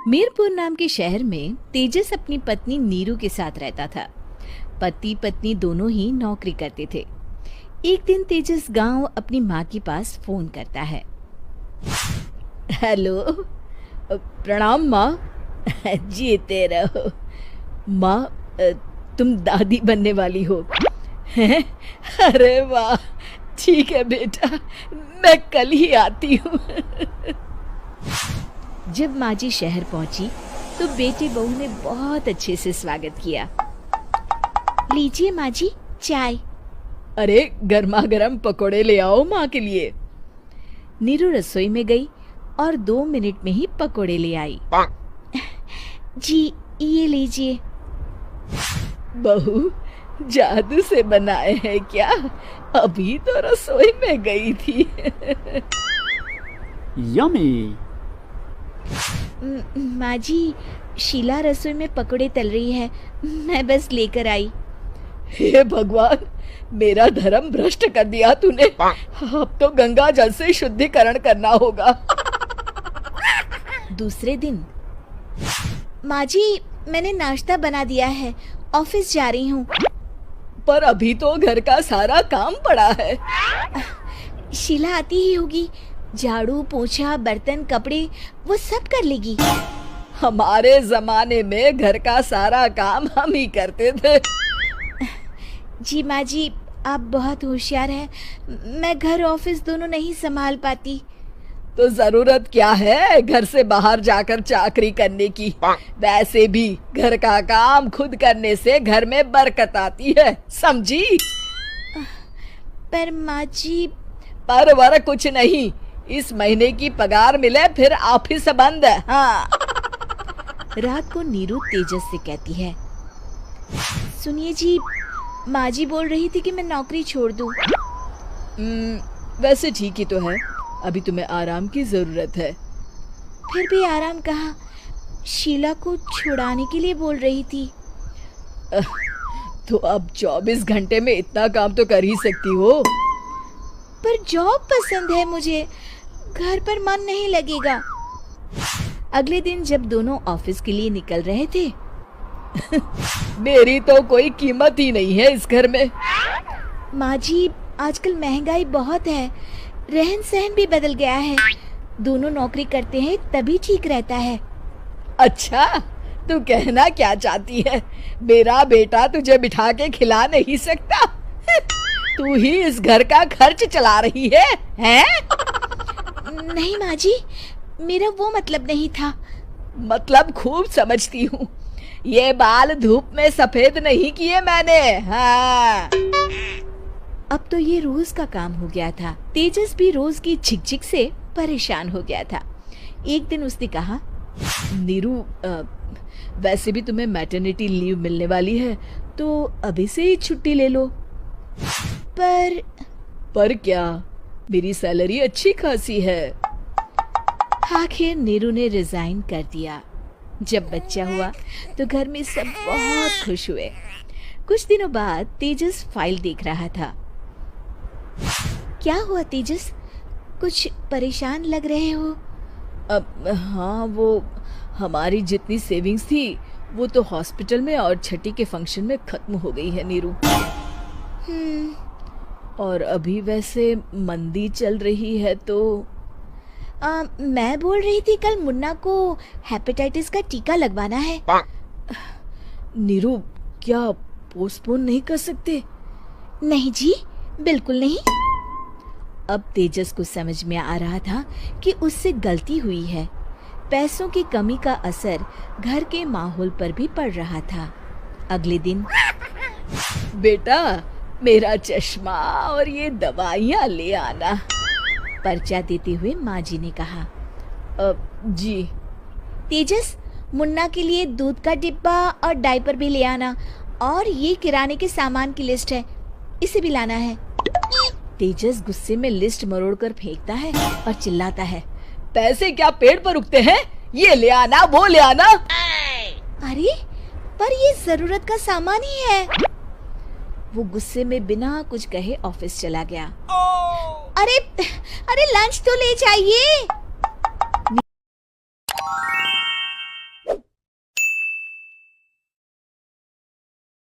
मीरपुर नाम के शहर में तेजस अपनी पत्नी नीरू के साथ रहता था। पति पत्नी दोनों ही नौकरी करते थे। एक दिन तेजस गांव अपनी माँ के पास फोन करता है। हेलो, प्रणाम माँ। जीते रहो माँ, तुम दादी बनने वाली हो हैं? अरे वाह, ठीक है बेटा, मैं कल ही आती हूँ। जब माँ जी शहर पहुंची तो बेटे बहू ने बहुत अच्छे से स्वागत किया। लीजिए माँ जी चाय। अरे गर्मा गर्म पकोड़े ले आओ माँ के लिए। नीरू रसोई में गई और 2 मिनट में ही पकोड़े ले आई। जी ये लीजिए। बहू जादू से बनाए हैं क्या? अभी तो रसोई में गई थी। यम्मी। माँ जी, शीला रसोई में पकोड़े तल रही है, मैं बस लेकर आई। हे भगवान, मेरा धर्म भ्रष्ट कर दिया तूने। अब तो गंगा जल से शुद्धिकरण करना होगा। दूसरे दिन, माँ जी मैंने नाश्ता बना दिया है, ऑफिस जा रही हूँ। पर अभी तो घर का सारा काम पड़ा है। शीला आती ही होगी, झाड़ू पोछा बर्तन कपड़े वो सब कर लेगी। हमारे जमाने में घर का सारा काम हम ही करते थे। जी माँ जी, आप बहुत होशियार हैं, मैं घर ऑफिस दोनों नहीं संभाल पाती। तो जरूरत क्या है घर से बाहर जाकर चाकरी करने की? वैसे भी घर का काम खुद करने से घर में बरकत आती है, समझी? पर माँ जी। पर वर कुछ नहीं, इस महीने की पगार मिले फिर ऑफिस बंद है। हाँ। रात को नीरू तेजस से कहती है, सुनिए जी, माँ जी बोल रही थी कि मैं नौकरी छोड़ दूं। वैसे ठीक ही तो है, अभी तुम्हें आराम की जरूरत है। फिर भी आराम कहाँ, शीला को छुड़ाने के लिए बोल रही थी। तो अब 24 घंटे में इतना काम तो कर ही सकती हो। पर जॉब पसंद है मुझे, घर पर मन नहीं लगेगा। अगले दिन जब दोनों ऑफिस के लिए निकल रहे थे, मेरी तो कोई कीमत ही नहीं है इस घर में। माँ जी आजकल महंगाई बहुत है, रहन सहन भी बदल गया है, दोनों नौकरी करते हैं तभी ठीक रहता है। अच्छा, तू कहना क्या चाहती है? मेरा बेटा तुझे बिठा के खिला नहीं सकता? तू ही इस घर का खर्च चला रही है, हैं? नहीं माँ जी, मेरा वो मतलब नहीं था। मतलब खूब समझती हूँ, ये बाल धूप में सफेद नहीं किए मैंने। हाँ। अब तो ये रोज का काम हो गया था। तेजस भी रोज की झिकझिक से परेशान हो गया था। एक दिन उसने कहा, नीरू, वैसे भी तुम्हें मैटरनिटी लीव मिलने वाली है, तो अभी से ही छुट्टी ले लो। पर क्या, मेरी सैलरी अच्छी खासी है। आखिर नीरू ने रिजाइन कर दिया। जब बच्चा हुआ तो घर में सब बहुत खुश हुए। कुछ दिनों बाद तेजस फाइल देख रहा था। क्या हुआ तेजस, कुछ परेशान लग रहे हो? हाँ, वो हमारी जितनी सेविंग्स थी वो तो हॉस्पिटल में और छठी के फंक्शन में खत्म हो गई है नीरू। और अभी वैसे मंदी चल रही है तो मैं बोल रही थी कल मुन्ना को हेपेटाइटिस का टीका लगवाना है। नीरू, क्या पोस्टपोन नहीं कर सकते? नहीं जी, बिल्कुल नहीं। अब तेजस को समझ में आ रहा था कि उससे गलती हुई है। पैसों की कमी का असर घर के माहौल पर भी पड़ रहा था। अगले दिन, बेटा मेरा चश्मा और ये दवाइयाँ ले आना, पर्चा देते हुए माँ जी ने कहा। जी। तेजस, मुन्ना के लिए दूध का डिब्बा और डायपर भी ले आना, और ये किराने के सामान की लिस्ट है, इसे भी लाना है। तेजस गुस्से में लिस्ट मरोड़कर फेंकता है और चिल्लाता है, पैसे क्या पेड़ पर उगते हैं? ये ले आना, वो ले आना। अरे पर ये जरूरत का सामान ही है। वो गुस्से में बिना कुछ कहे ऑफिस चला गया। अरे अरे लंच तो ले जाइए।